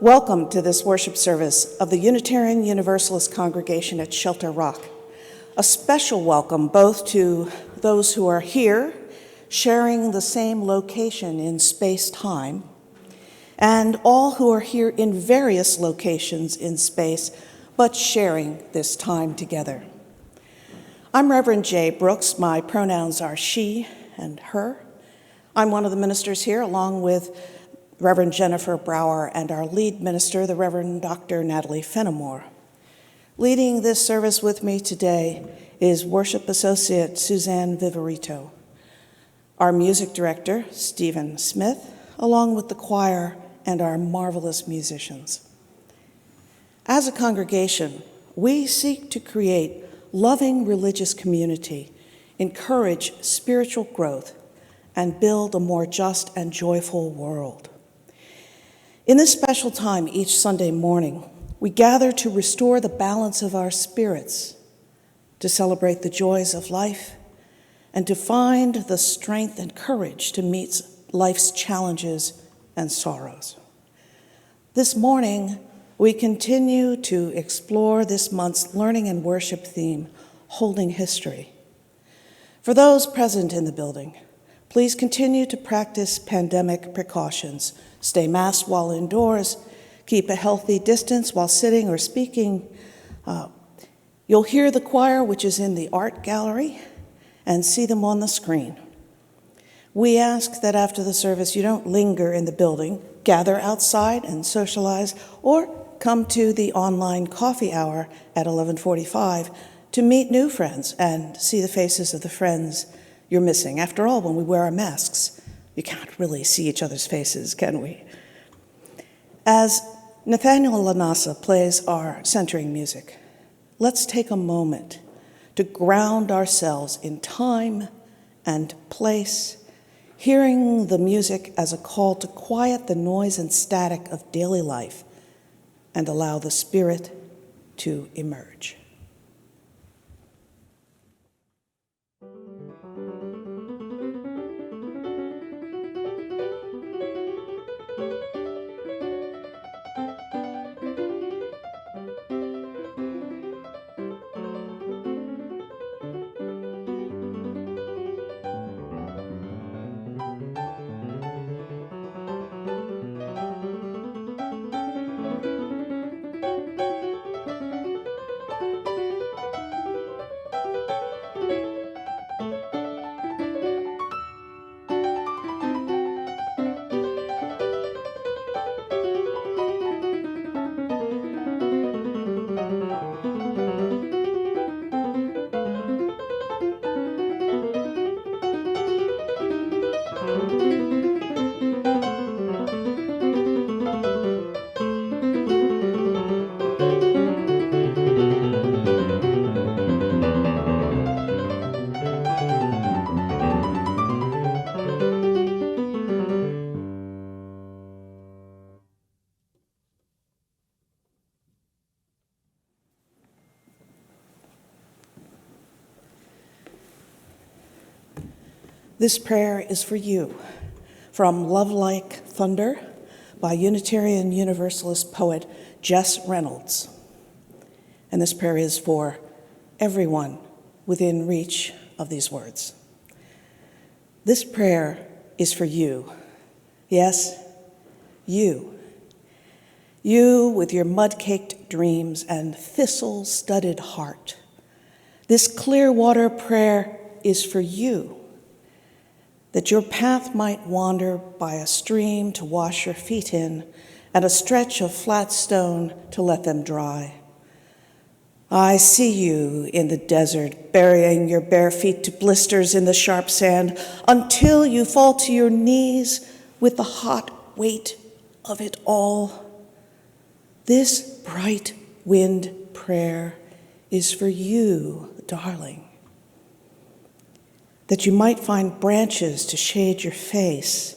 Welcome to this worship service of the Unitarian Universalist congregation at Shelter Rock. A special welcome both to those who are here, sharing the same location in space-time, and all who are here in various locations in space, but sharing this time together. I'm Reverend Jaye Brooks. My pronouns are she and her. I'm one of the ministers here, along with Reverend Jennifer Brower and our lead minister, the Reverend Dr. Natalie Fenimore. Leading this service with me today is Worship Associate Suzanne Viverito, our music director, Stephen Smith, along with the choir and our marvelous musicians. As a congregation, we seek to create loving religious community, encourage spiritual growth, and build a more just and joyful world. In this special time each Sunday morning, we gather to restore the balance of our spirits, to celebrate the joys of life, and to find the strength and courage to meet life's challenges and sorrows. This morning, we continue to explore this month's learning and worship theme, Holding History. For those present in the building, please continue to practice pandemic precautions. Stay masked while indoors, keep a healthy distance while sitting or speaking. You'll hear the choir, which is in the art gallery, and see them on the screen. We ask that after the service you don't linger in the building, gather outside and socialize, or come to the online coffee hour at 11:45 to meet new friends and see the faces of the friends you're missing. After all, when we wear our masks, you can't really see each other's faces, can we? As Nathaniel Lanasa plays our centering music, let's take a moment to ground ourselves in time and place, hearing the music as a call to quiet the noise and static of daily life and allow the Spirit to emerge. This prayer is for you, from Love Like Thunder by Unitarian Universalist poet Jess Reynolds. And this prayer is for everyone within reach of these words. This prayer is for you. Yes, you. You with your mud-caked dreams and thistle-studded heart. This Clearwater prayer is for you, that your path might wander by a stream to wash your feet in and a stretch of flat stone to let them dry. I see you in the desert, burying your bare feet to blisters in the sharp sand until you fall to your knees with the hot weight of it all. This bright wind prayer is for you, darling, that you might find branches to shade your face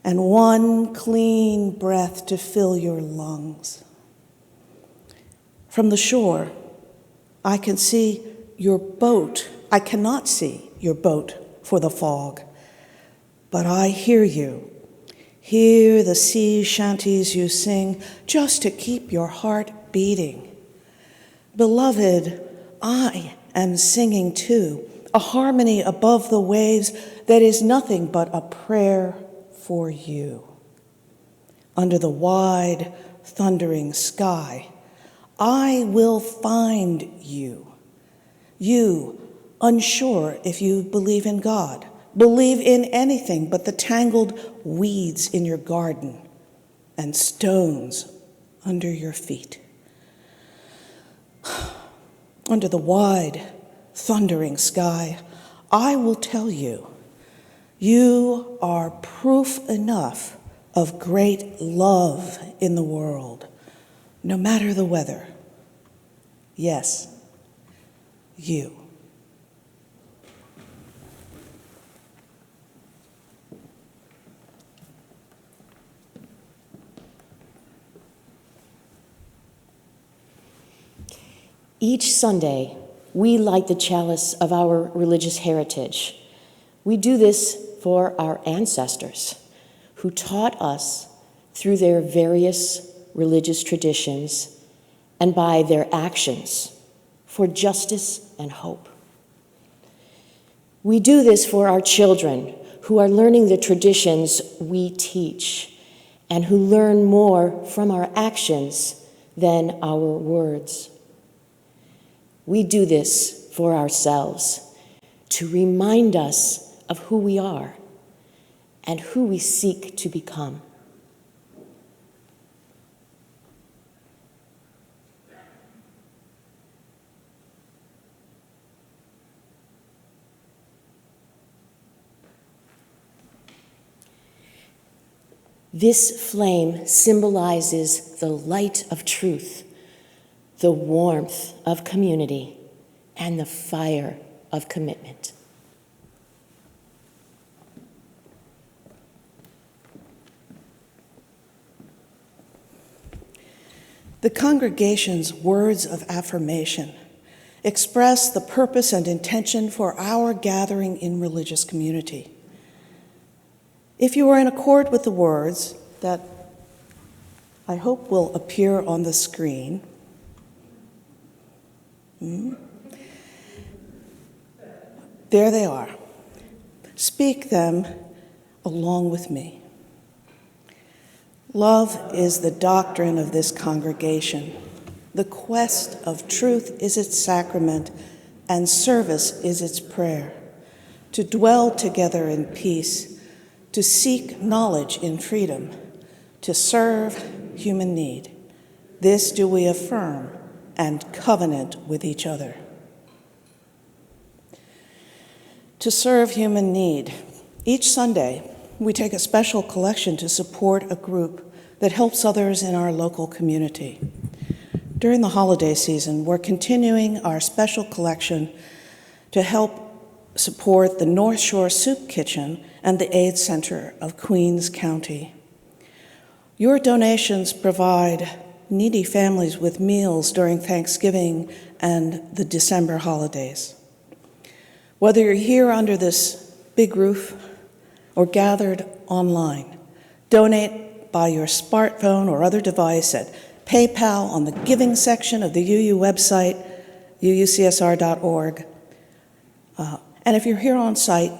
and one clean breath to fill your lungs. From the shore, I can see your boat. I cannot see your boat for the fog, but I hear you Hear the sea shanties you sing just to keep your heart beating. Beloved, I am singing too, a harmony above the waves that is nothing but a prayer for you. Under the wide, thundering sky, I will find you. You, unsure if you believe in God, believe in anything but the tangled weeds in your garden and stones under your feet. Under the wide, thundering sky, I will tell you, you are proof enough of great love in the world, no matter the weather. Yes, you. Each Sunday, we light the chalice of our religious heritage. We do this for our ancestors who taught us through their various religious traditions and by their actions for justice and hope. We do this for our children who are learning the traditions we teach and who learn more from our actions than our words. We do this for ourselves to remind us of who we are and who we seek to become. This flame symbolizes the light of truth, the warmth of community, and the fire of commitment. The congregation's words of affirmation express the purpose and intention for our gathering in religious community. If you are in accord with the words that I hope will appear on the screen, there they are. Speak them along with me. Love is the doctrine of this congregation. The quest of truth is its sacrament, and service is its prayer. To dwell together in peace, to seek knowledge in freedom, to serve human need. This do we affirm and covenant with each other. To serve human need. Each Sunday, we take a special collection to support a group that helps others in our local community. During the holiday season, we're continuing our special collection to help support the North Shore Soup Kitchen and the AIDS Center of Queens County. Your donations provide needy families with meals during Thanksgiving and the December holidays. Whether you're here under this big roof or gathered online, donate by your smartphone or other device at PayPal on the giving section of the UU website, UUCSR.org. And if you're here on site,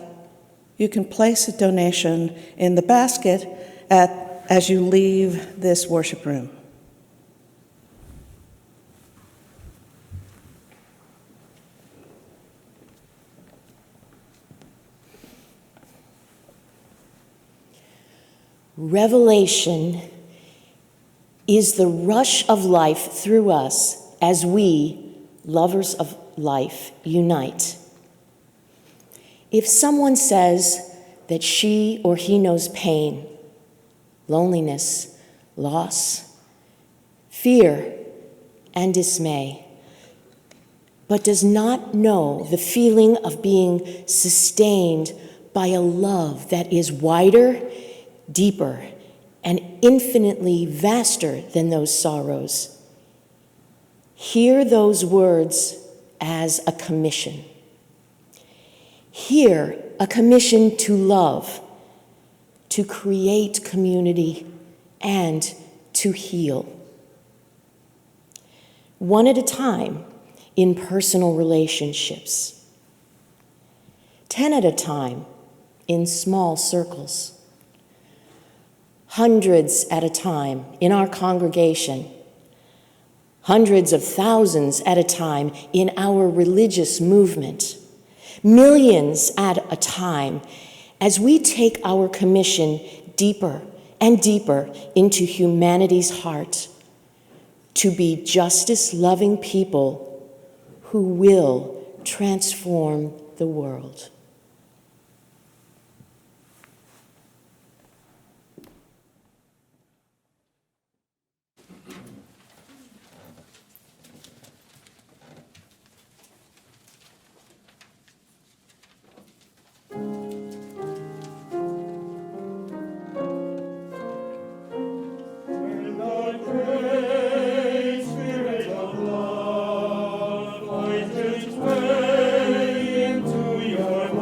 you can place a donation in the basket as you leave this worship room. Revelation is the rush of life through us as we, lovers of life, unite. If someone says that she or he knows pain, loneliness, loss, fear, and dismay, but does not know the feeling of being sustained by a love that is wider, deeper, and infinitely vaster than those sorrows, hear those words as a commission. Hear a commission to love, to create community, and to heal. One at a time in personal relationships. 10 at a time in small circles. Hundreds at a time in our congregation. Hundreds of thousands at a time in our religious movement. Millions at a time as we take our commission deeper and deeper into humanity's heart to be justice-loving people who will transform the world. Your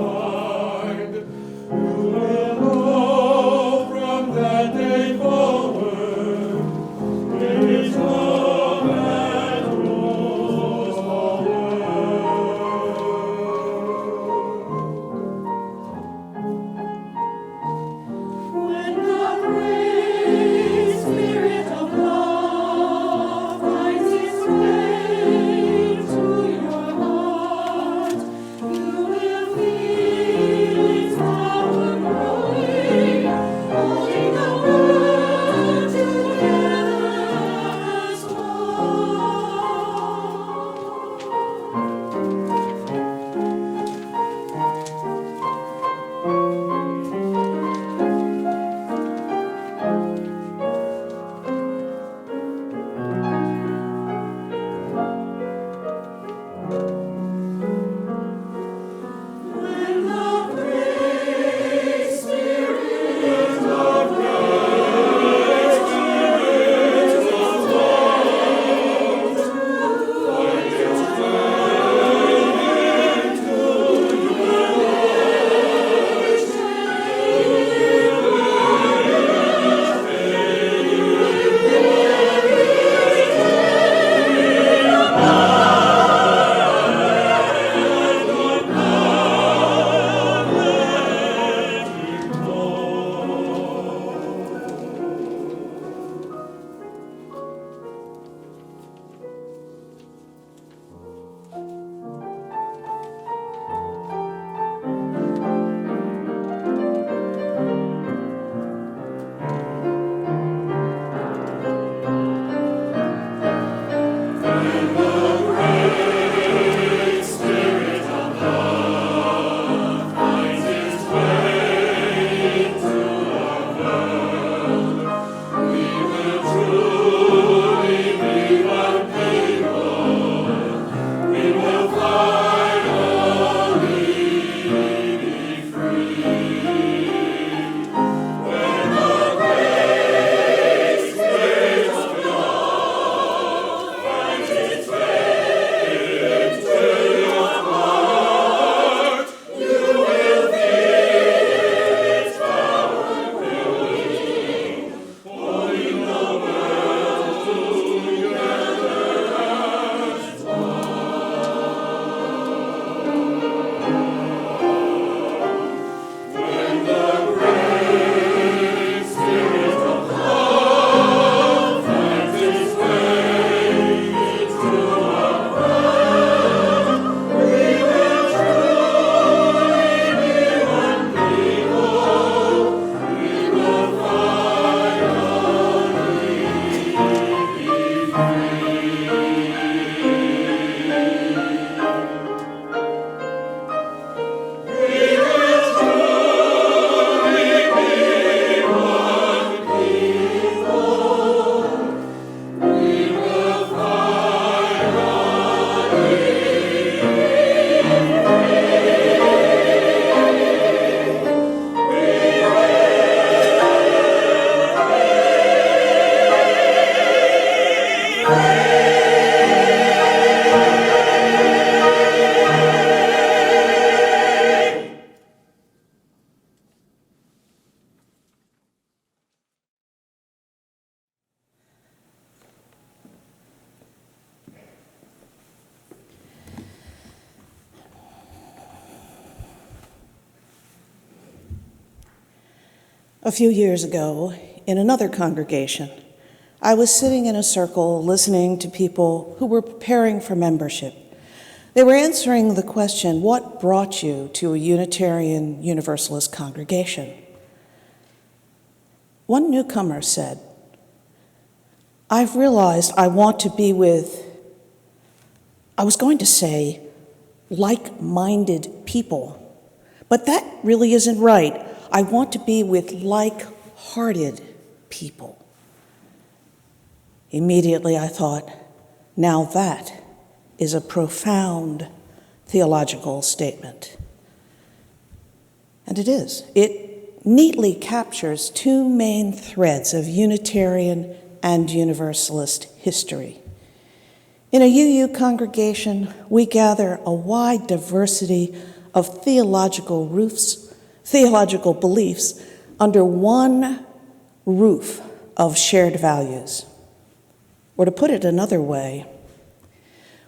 A few years ago, in another congregation, I was sitting in a circle listening to people who were preparing for membership. They were answering the question, what brought you to a Unitarian Universalist congregation? One newcomer said, I've realized I want to be with, I was going to say, like-minded people, but that really isn't right. I want to be with like-hearted people. Immediately I thought, now that is a profound theological statement. And it is. It neatly captures two main threads of Unitarian and Universalist history. In a UU congregation, we gather a wide diversity of theological beliefs under one roof of shared values. Or to put it another way,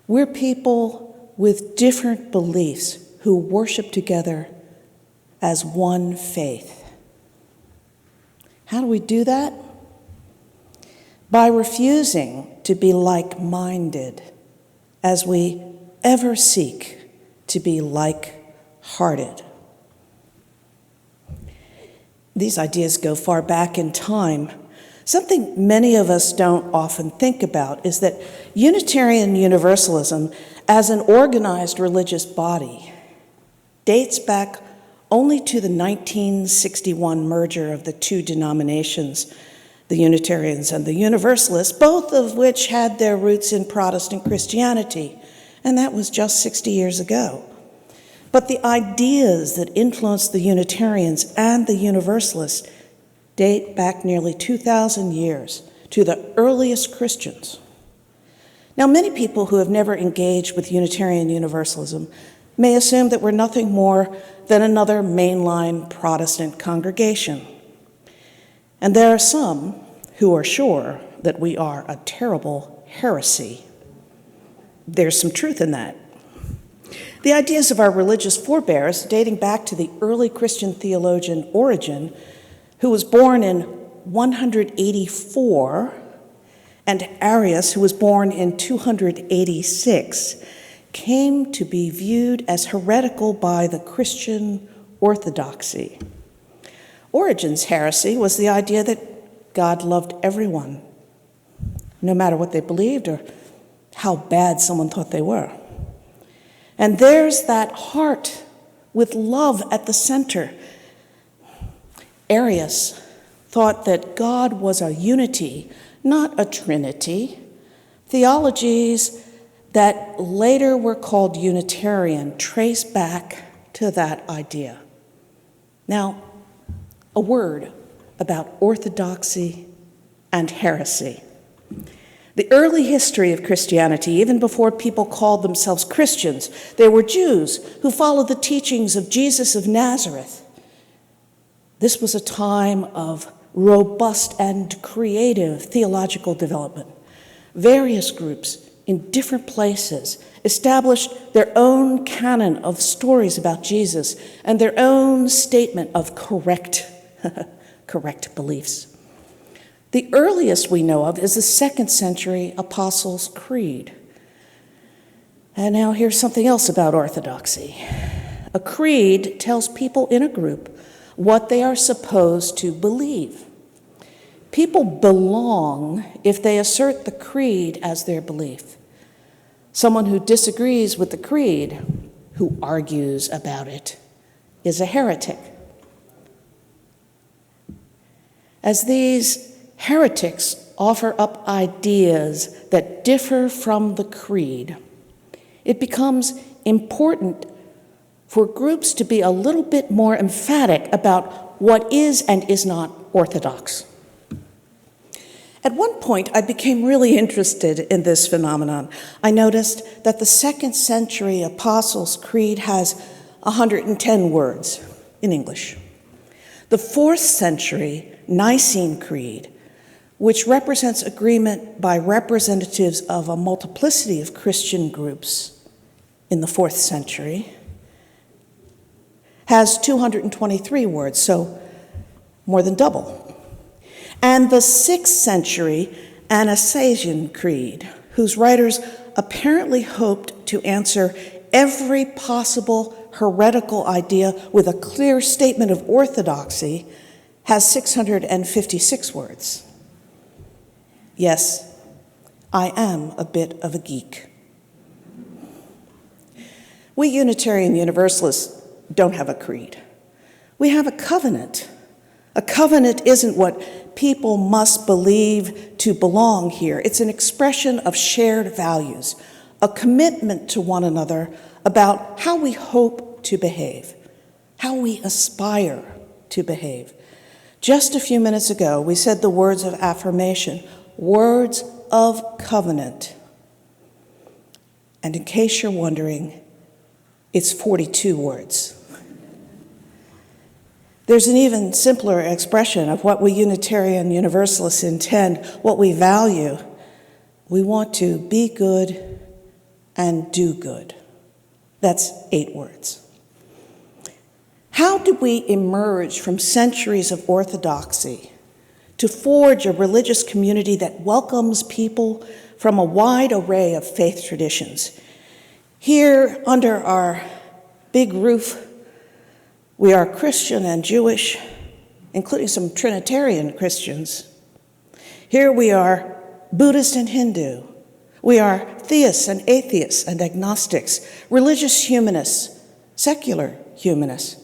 we're people with different beliefs who worship together as one faith. How do we do that? By refusing to be like-minded as we ever seek to be like-hearted. These ideas go far back in time. Something many of us don't often think about is that Unitarian Universalism, as an organized religious body, dates back only to the 1961 merger of the two denominations, the Unitarians and the Universalists, both of which had their roots in Protestant Christianity, and that was just 60 years ago. But the ideas that influenced the Unitarians and the Universalists date back nearly 2,000 years to the earliest Christians. Now, many people who have never engaged with Unitarian Universalism may assume that we're nothing more than another mainline Protestant congregation. And there are some who are sure that we are a terrible heresy. There's some truth in that. The ideas of our religious forebears, dating back to the early Christian theologian Origen, who was born in 184, and Arius, who was born in 286, came to be viewed as heretical by the Christian orthodoxy. Origen's heresy was the idea that God loved everyone, no matter what they believed or how bad someone thought they were. And there's that heart with love at the center. Arius thought that God was a unity, not a trinity. Theologies that later were called Unitarian trace back to that idea. Now, a word about orthodoxy and heresy. The early history of Christianity, even before people called themselves Christians, there were Jews who followed the teachings of Jesus of Nazareth. This was a time of robust and creative theological development. Various groups in different places established their own canon of stories about Jesus and their own statement of correct beliefs. The earliest we know of is the 2nd century Apostles' Creed. And now here's something else about orthodoxy. A creed tells people in a group what they are supposed to believe. People belong if they assert the creed as their belief. Someone who disagrees with the creed, who argues about it, is a heretic. As these heretics offer up ideas that differ from the creed, it becomes important for groups to be a little bit more emphatic about what is and is not orthodox. At one point, I became really interested in this phenomenon. I noticed that the 2nd century Apostles' Creed has 110 words in English. The 4th century Nicene Creed, which represents agreement by representatives of a multiplicity of Christian groups in the 4th century, has 223 words. So more than double. And the 6th century Athanasian Creed, whose writers apparently hoped to answer every possible heretical idea with a clear statement of orthodoxy, has 656 words. Yes, I am a bit of a geek. We Unitarian Universalists don't have a creed. We have a covenant. A covenant isn't what people must believe to belong here. It's an expression of shared values, a commitment to one another about how we hope to behave, how we aspire to behave. Just a few minutes ago, we said the words of affirmation, words of covenant. And in case you're wondering, it's 42 words. There's an even simpler expression of what we Unitarian Universalists intend, what we value. We want to be good and do good. That's 8 words. How did we emerge from centuries of orthodoxy to forge a religious community that welcomes people from a wide array of faith traditions? Here, under our big roof, we are Christian and Jewish, including some Trinitarian Christians. Here we are Buddhist and Hindu. We are theists and atheists and agnostics, religious humanists, secular humanists,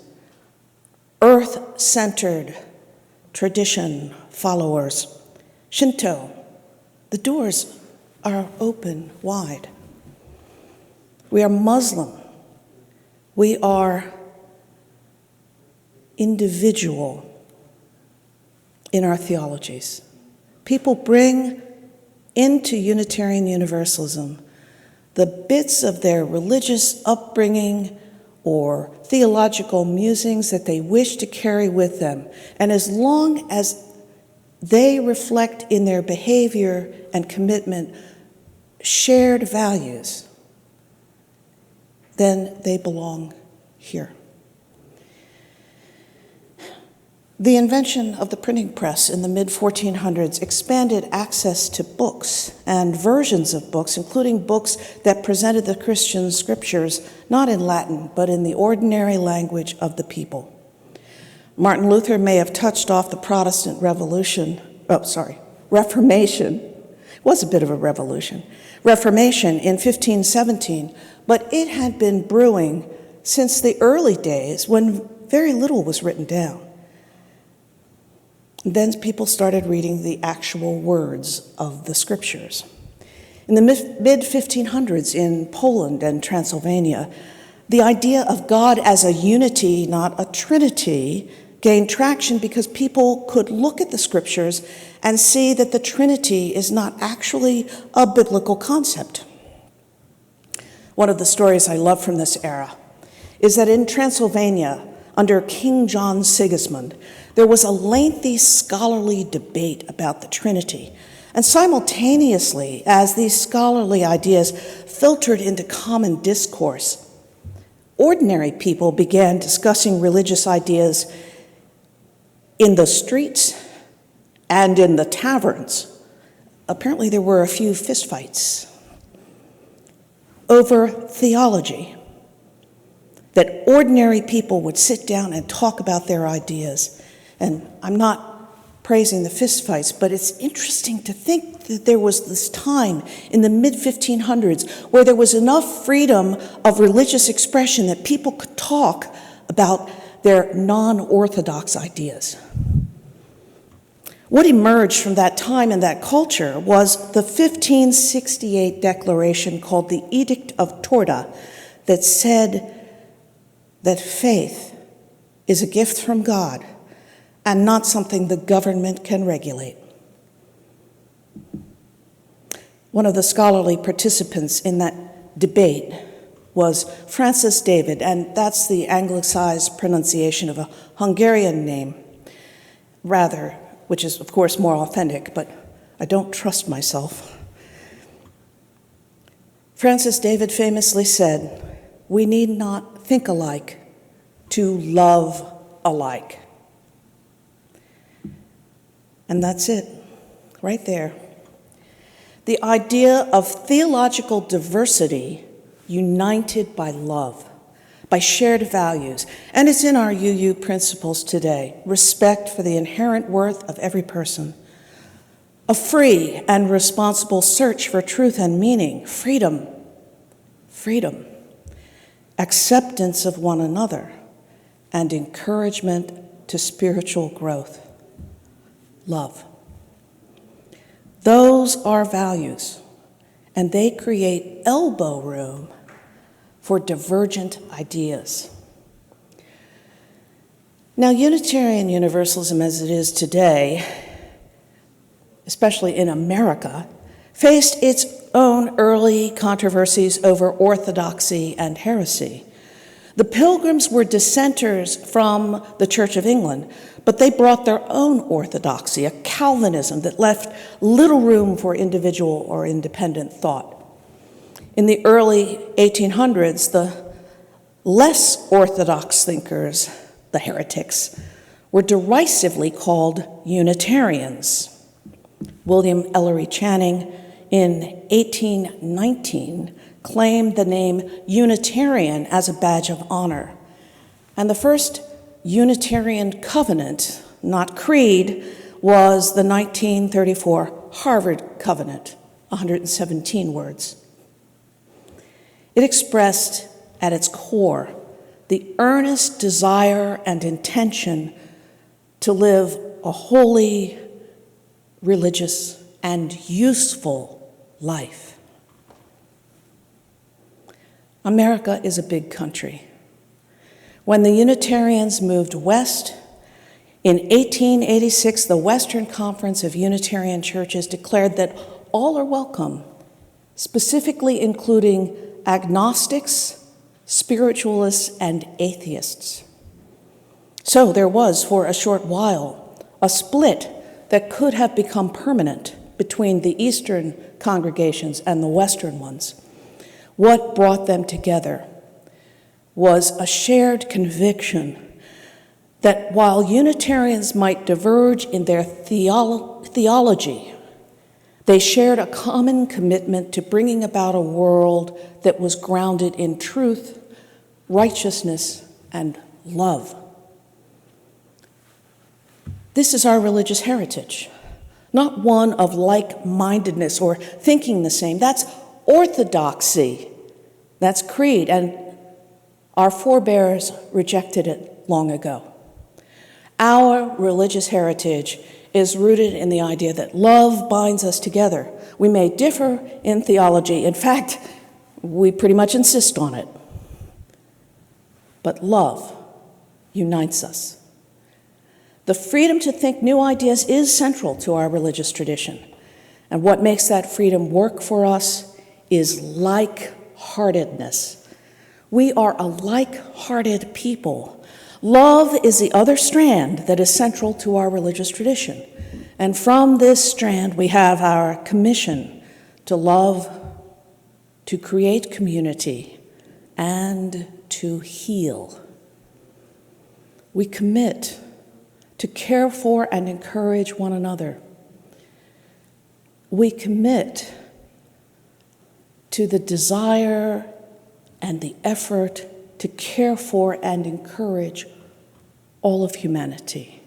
earth-centered tradition followers, Shinto. The doors are open wide. We are Muslim. We are individual in our theologies. People bring into Unitarian Universalism the bits of their religious upbringing or theological musings that they wish to carry with them. And as long as they reflect in their behavior and commitment shared values, then they belong here. The invention of the printing press in the mid-1400s expanded access to books and versions of books, including books that presented the Christian scriptures not in Latin, but in the ordinary language of the people. Martin Luther may have touched off the Protestant Reformation. It was a bit of a revolution. Reformation in 1517, but it had been brewing since the early days when very little was written down. Then people started reading the actual words of the scriptures. In the mid-1500s in Poland and Transylvania, the idea of God as a unity, not a trinity, gained traction because people could look at the scriptures and see that the Trinity is not actually a biblical concept. One of the stories I love from this era is that in Transylvania, under King John Sigismund, there was a lengthy scholarly debate about the Trinity. And simultaneously, as these scholarly ideas filtered into common discourse, ordinary people began discussing religious ideas in the streets and in the taverns. Apparently there were a few fistfights over theology, that ordinary people would sit down and talk about their ideas. And I'm not praising the fistfights, but it's interesting to think that there was this time in the mid-1500s where there was enough freedom of religious expression that people could talk about their non-orthodox ideas. What emerged from that time and that culture was the 1568 declaration called the Edict of Torta that said that faith is a gift from God and not something the government can regulate. One of the scholarly participants in that debate was Ferenc David, and that's the anglicized pronunciation of a Hungarian name, which is of course more authentic, but I don't trust myself. Ferenc David famously said, "We need not think alike to love alike." And that's it, right there. The idea of theological diversity united by love, by shared values, and it's in our UU principles today: respect for the inherent worth of every person, a free and responsible search for truth and meaning, freedom, acceptance of one another, and encouragement to spiritual growth, love. Those are values, and they create elbow room for divergent ideas. Now, Unitarian Universalism as it is today, especially in America, faced its own early controversies over orthodoxy and heresy. The Pilgrims were dissenters from the Church of England, but they brought their own orthodoxy, a Calvinism that left little room for individual or independent thought. In the early 1800s, the less orthodox thinkers, the heretics, were derisively called Unitarians. William Ellery Channing, in 1819, claimed the name Unitarian as a badge of honor. And the first Unitarian covenant, not creed, was the 1934 Harvard Covenant, 117 words. It expressed at its core the earnest desire and intention to live a holy, religious, and useful life. America is a big country. When the Unitarians moved west, in 1886, the Western Conference of Unitarian Churches declared that all are welcome, specifically including agnostics, spiritualists, and atheists. So there was, for a short while, a split that could have become permanent between the Eastern congregations and the Western ones. What brought them together was a shared conviction that while Unitarians might diverge in their theology, they shared a common commitment to bringing about a world that was grounded in truth, righteousness, and love. This is our religious heritage, not one of like-mindedness or thinking the same. That's orthodoxy. That's creed, and our forebears rejected it long ago. Our religious heritage is rooted in the idea that love binds us together. We may differ in theology. In fact, we pretty much insist on it. But love unites us. The freedom to think new ideas is central to our religious tradition. And what makes that freedom work for us is like-heartedness. We are a like-hearted people. Love is the other strand that is central to our religious tradition. And from this strand, we have our commission to love, to create community, and to heal. We commit to care for and encourage one another. We commit to the desire and the effort to care for and encourage all of humanity.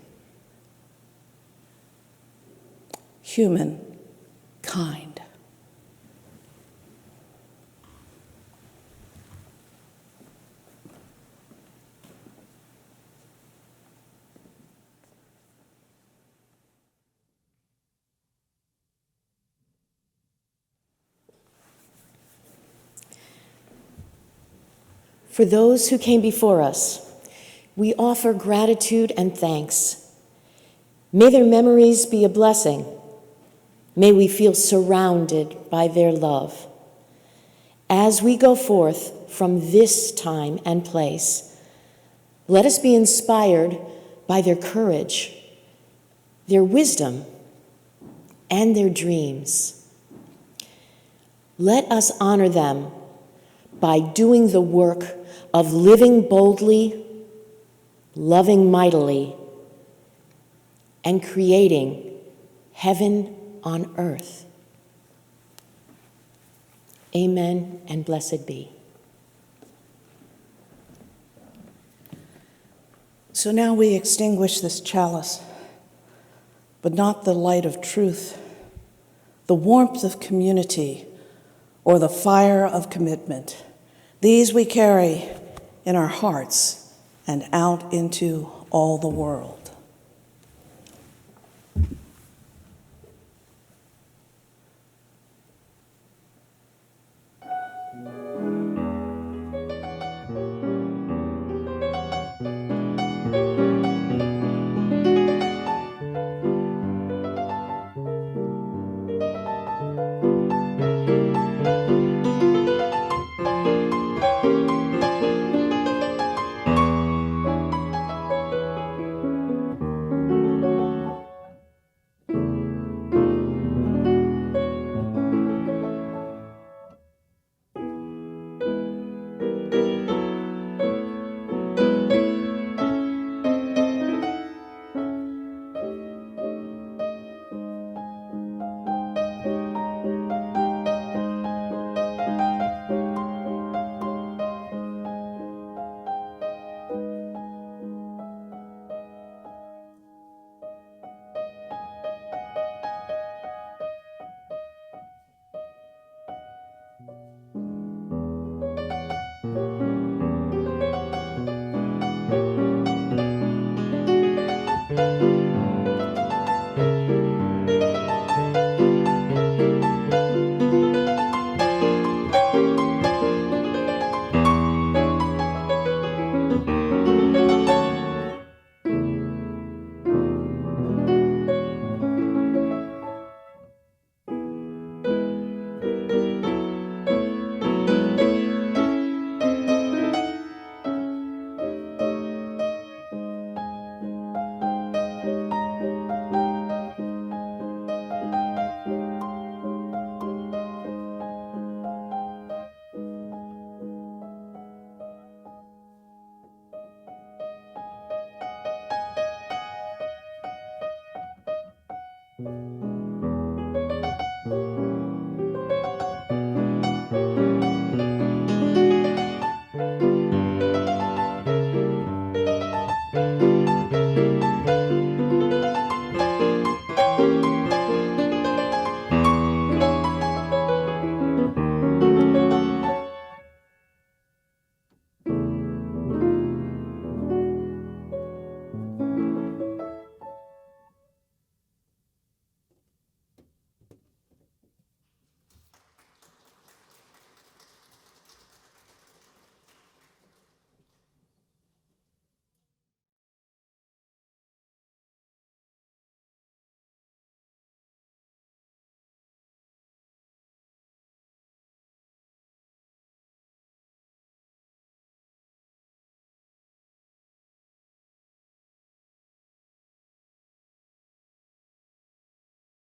Human.Kind. For those who came before us, we offer gratitude and thanks. May their memories be a blessing. May we feel surrounded by their love. As we go forth from this time and place, let us be inspired by their courage, their wisdom, and their dreams. Let us honor them by doing the work of living boldly, loving mightily, and creating heaven on earth. Amen and blessed be. So now we extinguish this chalice, but not the light of truth, the warmth of community, or the fire of commitment. These we carry in our hearts and out into all the world.